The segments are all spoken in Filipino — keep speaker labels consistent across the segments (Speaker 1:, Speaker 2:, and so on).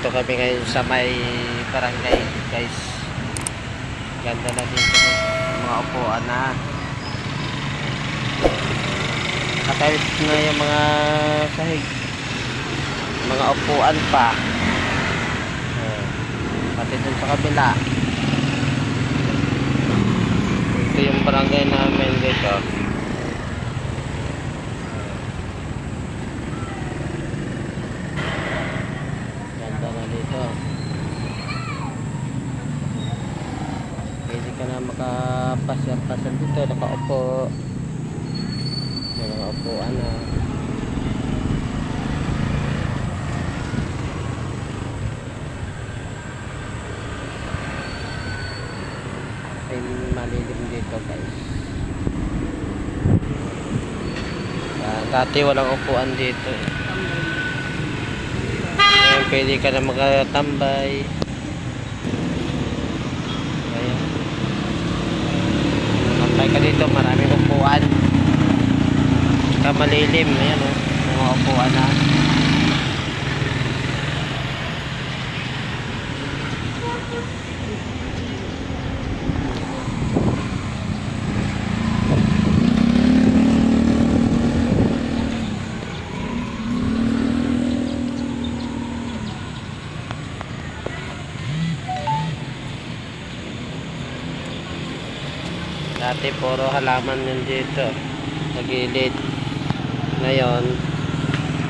Speaker 1: Dito kami ngayon sa may barangay, guys. Ganda na dito, mga upuan na. Nakatawid na yung mga sahig. Mga upuan pa. Pati dun sa kabila. Ito yung barangay namin dito. Ganda na dito. Pwede ka na makapasyan-pasyan dito. Nakaupo. May mga upuan na. Ay malilim dito, guys. Dati walang upuan dito. Ngayon pwede ka na magtambay. Ayan. Tambay ka dito, maraming upuan. Saka malilim. Ayan, oh. Mga upuan na. Dati puro halaman yun dito sa gilid. Ngayon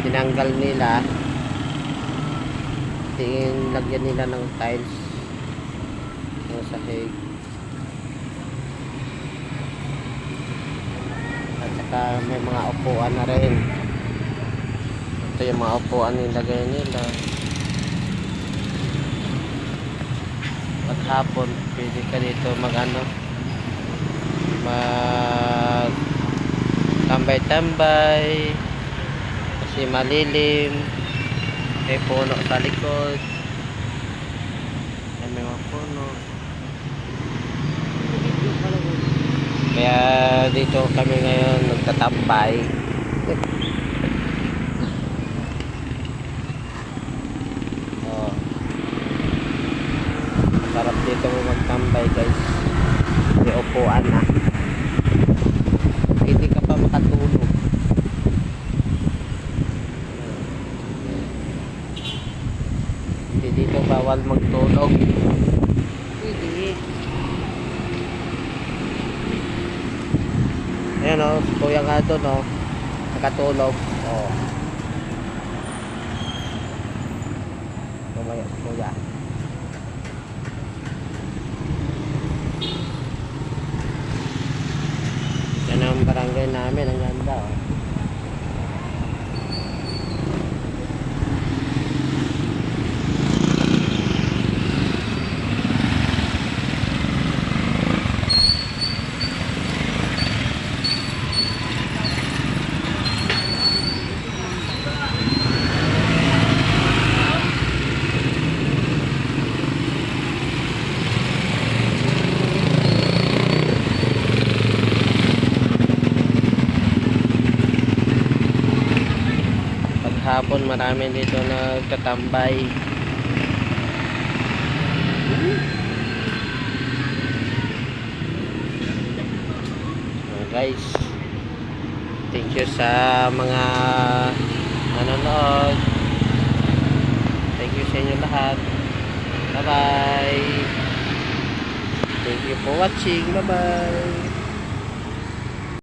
Speaker 1: tinanggal nila, lagyan nila ng tiles ng sahig, at saka may mga upuan na rin. Ito yung mga upuan nilagay nila. Pag hapon pwede ka dito mag tambay-tambay kasi malilim. May puno sa likod. May mga puno. Kaya dito kami ngayon nagtatambay. Oh. Masarap dito mo magtambay, guys. May upuan na. Hindi ka pa makatulog. Hindi dito bawal magtulog. Hindi. Ayan, o, kuya nga doon, o, nakatulog. O, tumaya si kuya. Yan ang barangay namin, ang ganda, oh. Hapon marami dito nagtatambay. Guys, thank you sa mga nanonood. Thank you sa inyo lahat. Bye bye. Thank you for watching. Bye bye.